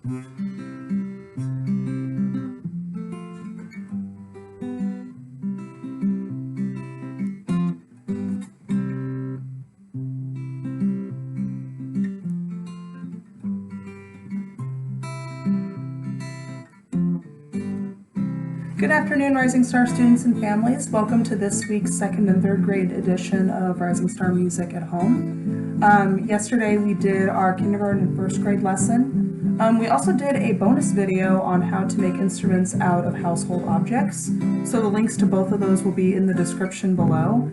Good afternoon, Rising Star students and families. Welcome to this week's second and third grade edition of Rising Star Music at Home. Yesterday we did our kindergarten and first grade lesson. We also did a bonus video on how to make instruments out of household objects. So the links to both of those will be in the description below.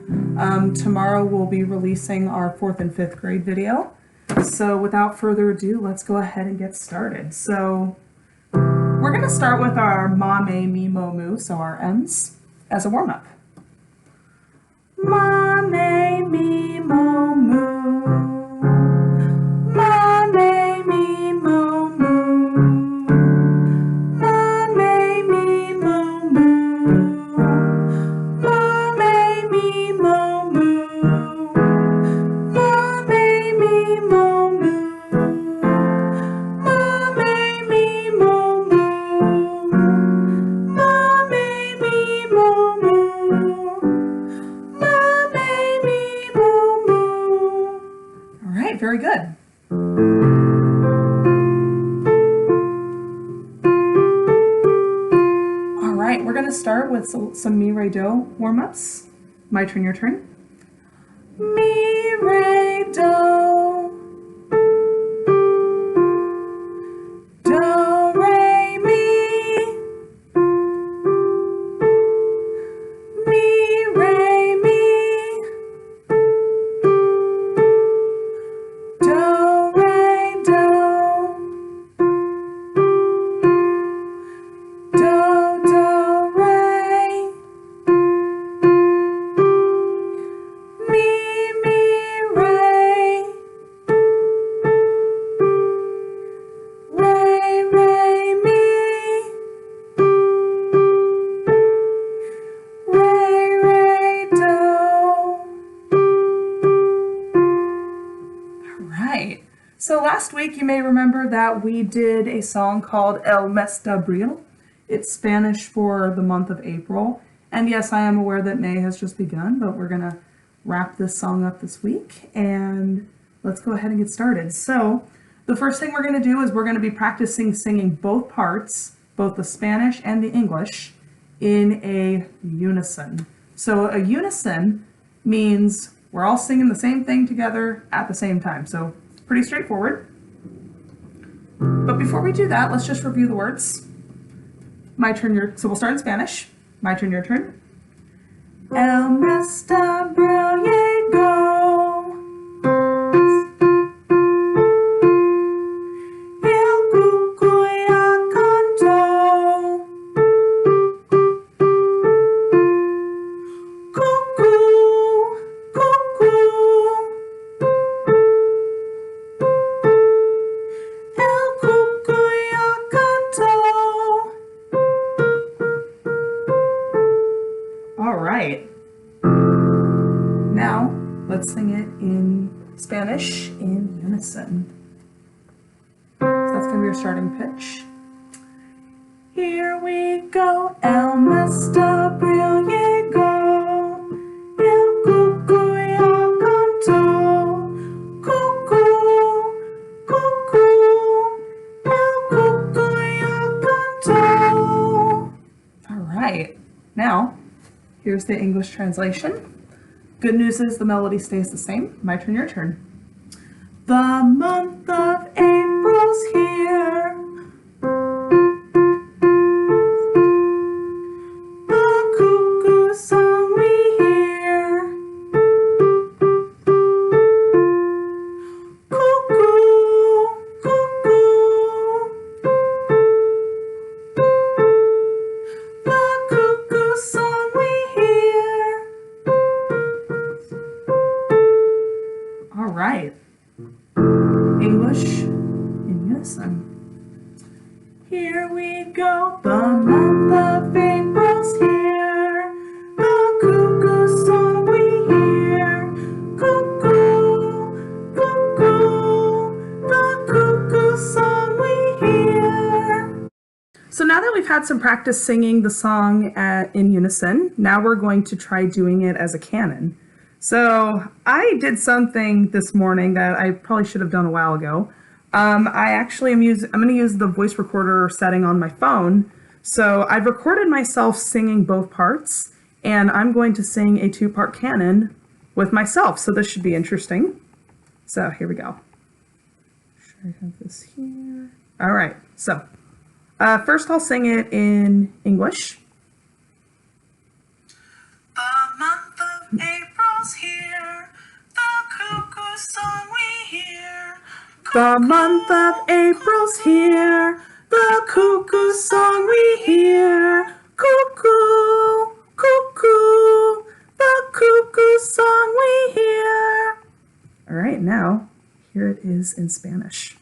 Tomorrow we'll be releasing our fourth and fifth grade video. So without further ado, let's go ahead and get started. So we're going to start with our ma, me, mi, mo, mu, so our M's, as a warm-up. Ma, me, mi, mo, mu. Ma, me, mi, mo, mu. Ma, me, mi, mo, mu. Ma, me, mi, mo, mu. Ma, me, mi, mo, mu. Very good. All right, we're going to start with some mi, re, do warm-ups. My turn, your turn. Mi, re, do. Do, re, mi. Mi, re, mi. So last week you may remember that we did a song called El Mes de Abril. It's Spanish for the month of April. And yes, I am aware that May has just begun, but we're going to wrap this song up this week. And let's go ahead and get started. So the first thing we're going to do is we're going to be practicing singing both parts, both the Spanish and the English, in a unison. So a unison means we're all singing the same thing together at the same time. So pretty straightforward. But before we do that, let's just review the words. My turn, your, so we'll start in Spanish. My turn, your turn. El mes de abril llegó. El cuco ya cantó. Cucú, cucú. Now, let's sing it in Spanish in unison. So that's going to be our starting pitch. Here we go. El mes de abril llegó. El cuco ya cantó. Cucú, cucú. El cuco ya cantó. All right. Now, here's the English translation. Good news is the melody stays the same. My turn, your turn. The month of April's here. The cuckoo song we hear. Cuckoo, cuckoo. The cuckoo song we hear. All right. English in unison. Here we go. The month of April's here. The cuckoo song we hear. Cuckoo, cuckoo. The cuckoo song we hear. So now that we've had some practice singing the song in unison, now we're going to try doing it as a canon. So I did something this morning that I probably should have done a while ago. I'm going to use the voice recorder setting on my phone. So I've recorded myself singing both parts, and I'm going to sing a two-part canon with myself. So this should be interesting. So here we go. Should I have this here? All right. So first I'll sing it in English. The month of April's here, the cuckoo song we hear. The month of April's here, the cuckoo song we hear. Cuckoo, cuckoo, the cuckoo song we hear. All right, now here it is in Spanish.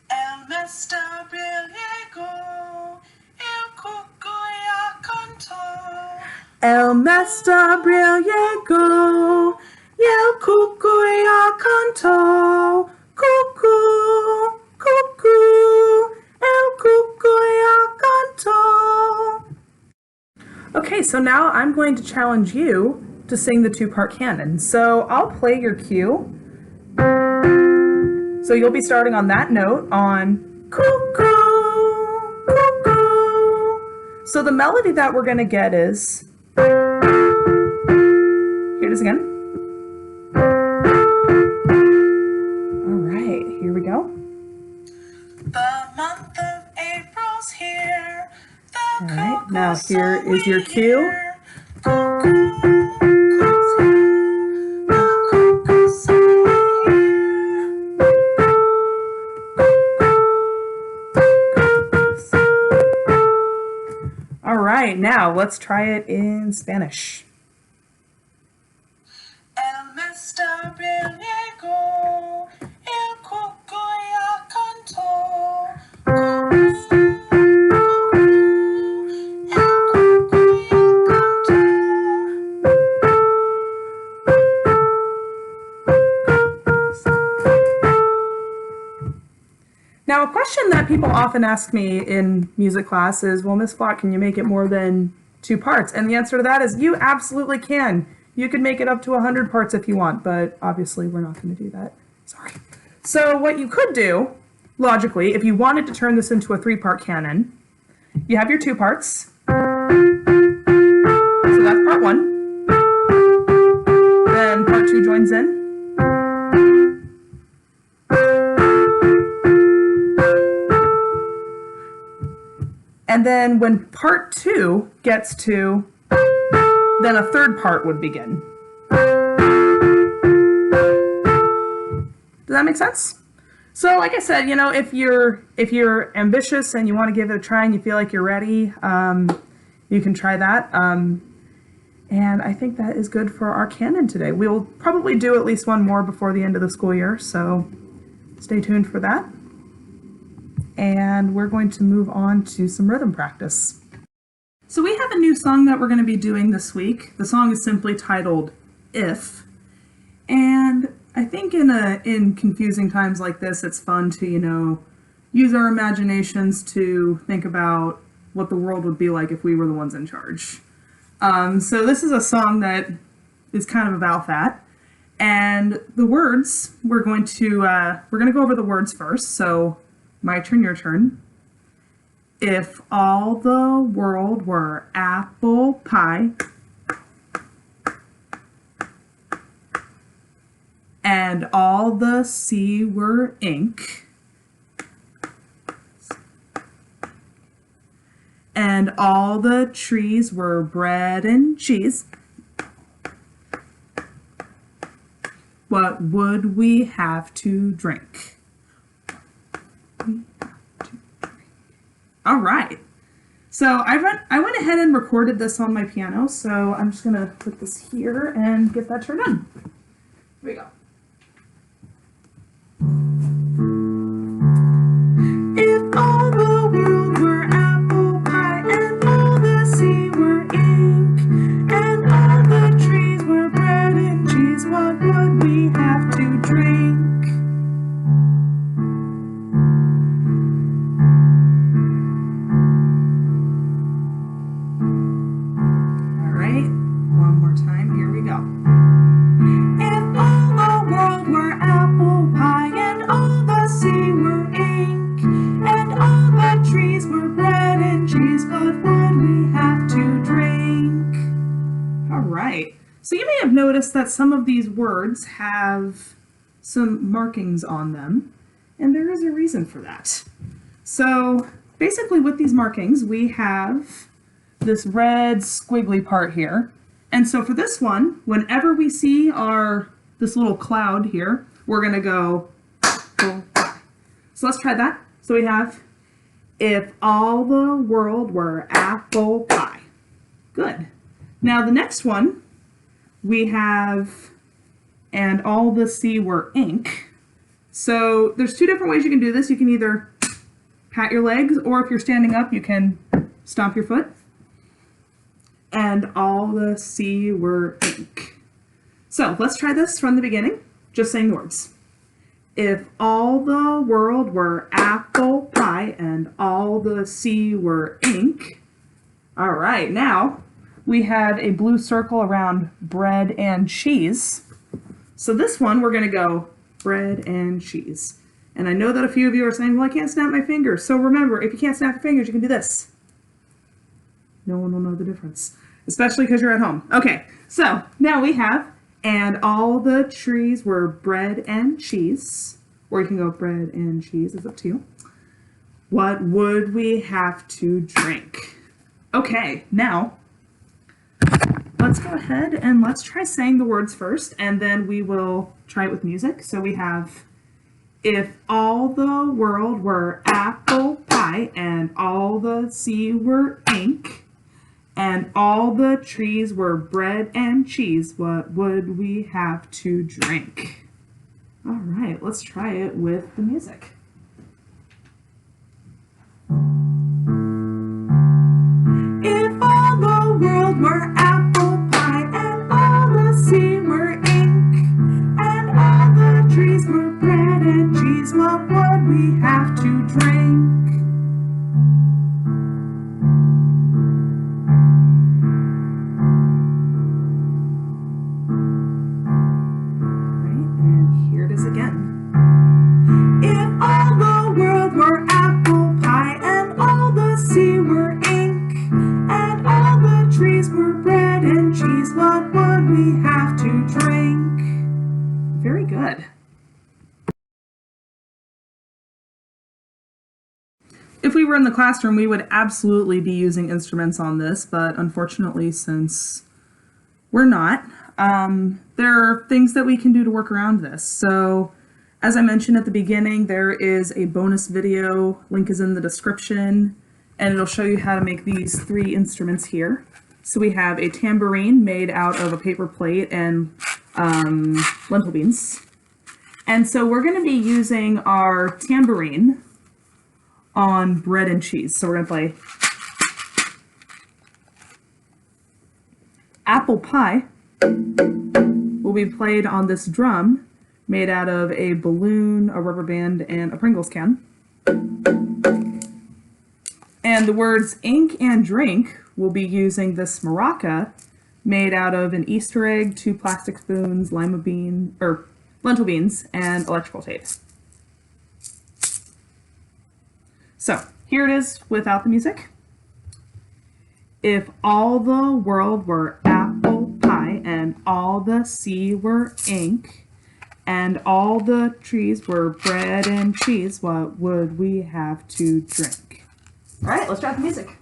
El mes de abril llegó, el cuckoo ya cantó. El mes de abril llegó, y el cuckoo ya cantó. Cuckoo, cuckoo, el cuckoo ya cantó. Okay, so now I'm going to challenge you to sing the two-part canon. So I'll play your cue. So you'll be starting on that note on cuckoo, cuckoo. So the melody that we're going to get is, here it is again. All right, here we go. The month of April's here. All right, now here is your cue. All right, now let's try it in Spanish. El mes de abril llegó, el cuckoo ya cantó. Now, a question that people often ask me in music class is, well, Miss Flock, can you make it more than two parts? And the answer to that is you absolutely can. You can make it up to 100 parts if you want, but obviously we're not going to do that. Sorry. So what you could do, logically, if you wanted to turn this into a three-part canon, you have your two parts. So that's part one. Then part two joins in. And then when part two gets to, then a third part would begin. Does that make sense? So like I said, you know, if you're ambitious and you want to give it a try and you feel like you're ready, you can try that. And I think that is good for our canon today. We'll probably do at least one more before the end of the school year, so stay tuned for that. And we're going to move on to some rhythm practice. So we have a new song that we're going to be doing this week. The song is simply titled If. And I think in confusing times like this, it's fun to, you know, use our imaginations to think about what the world would be like if we were the ones in charge. So this is a song that is kind of about that. And the words, we're going to go over the words first. So my turn, your turn. If all the world were apple pie and all the sea were ink and all the trees were bread and cheese, what would we have to drink? All right. So I went ahead and recorded this on my piano, so I'm just gonna put this here and get that turned on. Here we go. If all the world were apple pie and all the sea were ink and all the trees were bread and cheese, what would we have to drink? noticed that some of these words have some markings on them, and there is a reason for that. So basically with these markings, we have this red squiggly part here. And so for this one, whenever we see this little cloud here, we're gonna go, apple pie. So let's try that. So we have, if all the world were apple pie. Good. Now the next one, we have, and all the sea were ink. So there's two different ways you can do this. You can either pat your legs, or if you're standing up, you can stomp your foot. And all the sea were ink. So let's try this from the beginning, just saying the words. If all the world were apple pie and all the sea were ink. All right, now we have a blue circle around bread and cheese. So this one, we're gonna go bread and cheese. And I know that a few of you are saying, well, I can't snap my fingers. So remember, if you can't snap your fingers, you can do this. No one will know the difference, especially because you're at home. Okay, so now we have, and all the trees were bread and cheese. Or you can go bread and cheese, it's up to you. What would we have to drink? Okay, now let's go ahead and let's try saying the words first, and then we will try it with music. So we have, if all the world were apple pie and all the sea were ink, and all the trees were bread and cheese, what would we have to drink? All right, let's try it with the music. If all the world were apple pie and all the sea were ink, and all the trees were bread and cheese, what would we have to drink? Again. If all the world were apple pie and all the sea were ink and all the trees were bread and cheese, what would we have to drink? Very good. If we were in the classroom, we would absolutely be using instruments on this, but unfortunately, since we're not, there are things that we can do to work around this. So as I mentioned at the beginning, there is a bonus video, link is in the description, and it'll show you how to make these three instruments here. So we have a tambourine made out of a paper plate and lentil beans. And so we're going to be using our tambourine on bread and cheese. So we're going to play apple pie will be played on this drum made out of a balloon, a rubber band, and a Pringles can. And the words ink and drink will be using this maraca made out of an Easter egg, 2 plastic spoons, lima bean, or lentil beans, and electrical tape. So here it is without the music. If all the world were apple pie and all the sea were ink and all the trees were bread and cheese, what would we have to drink? All right, let's try the music.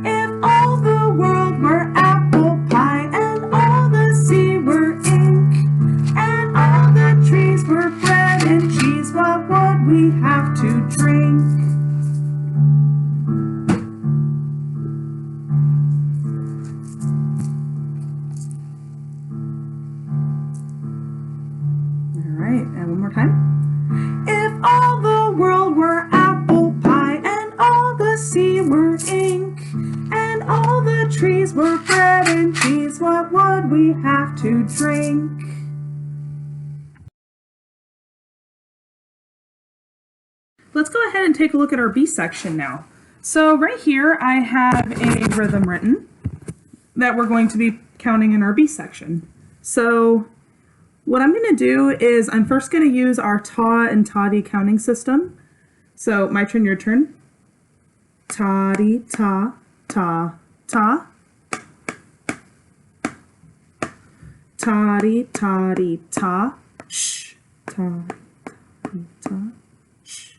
If all the world were apple pie and all the sea were ink and all the trees were bread and cheese, what would we have to drink? And one more time. If all the world were apple pie and all the sea were ink and all the trees were bread and cheese, what would we have to drink? Let's go ahead and take a look at our B section now. So right here I have a rhythm written that we're going to be counting in our B section. So what I'm going to do is I'm first going to use our ta and toddy counting system. So my turn, your turn. Toddy, ta, ta, ta. Ta-dee, ta-dee, ta. Sh, ta, ta, sh.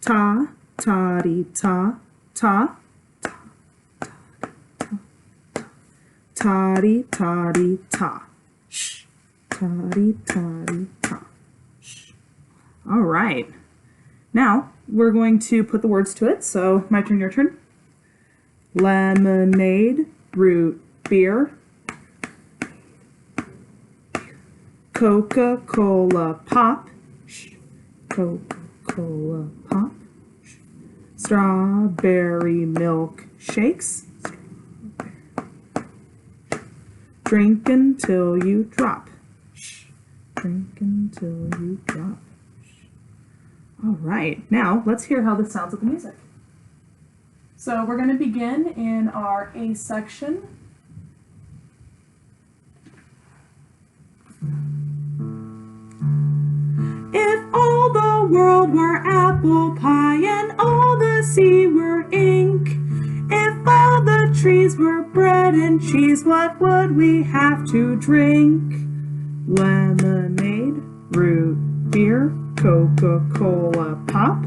Ta, ta-dee, ta, ta. Ta-dee, ta-dee, ta. Sh, ta-dee, ta-dee, ta. Sh. All right. Now, we're going to put the words to it, so my turn, your turn. Lemonade, root beer, Coca-Cola pop, Coca-Cola pop, strawberry milk shakes, drink until you drop, drink until you drop. All right, now let's hear how this sounds with the music. So we're going to begin in our A section. If all the world were apple pie and all the sea were ink, if all the trees were bread and cheese, what would we have to drink? Lemonade, root beer, Coca-Cola pop,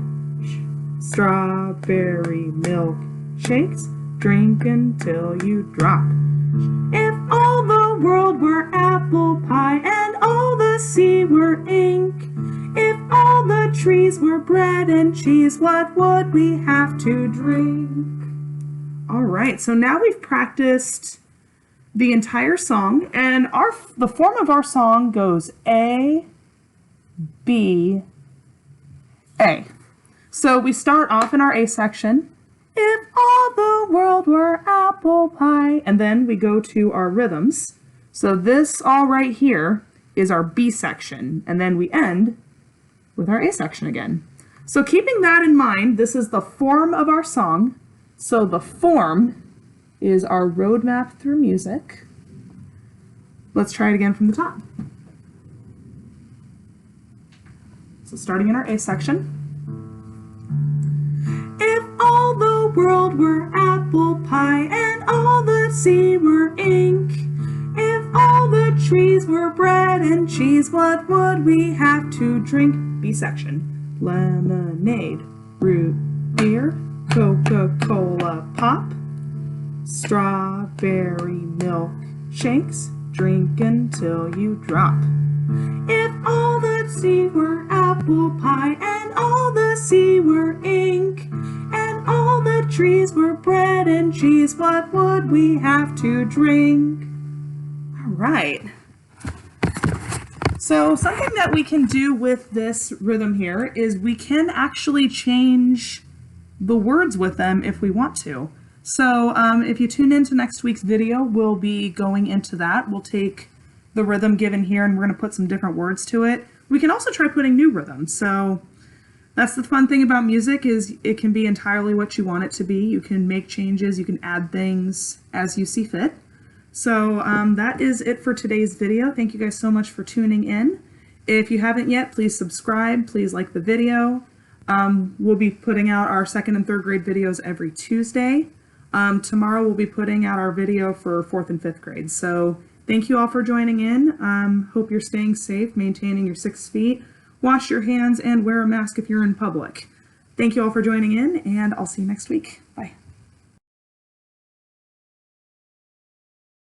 strawberry milk shakes, drink until you drop. If all the world were apple pie and all the sea were ink, if all the trees were bread and cheese, what would we have to drink? All right, so now we've practiced the entire song, and the form of our song goes A, B, A. So we start off in our A section. If all the world were apple pie, and then we go to our rhythms. So this all right here is our B section, and then we end with our A section again. So keeping that in mind, this is the form of our song. So the form is our roadmap through music. Let's try it again from the top. So starting in our A section. If all the world were apple pie and all the sea were ink, if all the trees were bread and cheese, what would we have to drink? B section. Lemonade, root beer, Coca-Cola pop, strawberry milk shakes, drink until you drop. If all the sea were apple pie and all the sea were ink, and all the trees were bread and cheese, what would we have to drink? All right. So something that we can do with this rhythm here is we can actually change the words with them if we want to. So if you tune into next week's video, we'll be going into that. We'll take the rhythm given here and we're going to put some different words to it. We can also try putting new rhythms. So that's the fun thing about music, is it can be entirely what you want it to be. You can make changes, you can add things as you see fit. So that is it for today's video. Thank you guys so much for tuning in. If you haven't yet, please subscribe, please like the video. We'll be putting out our 2nd and 3rd grade videos every Tuesday. Tomorrow we'll be putting out our video for 4th and 5th grade. So thank you all for joining in. Hope you're staying safe, maintaining your 6 feet. Wash your hands and wear a mask if you're in public. Thank you all for joining in, and I'll see you next week. Bye.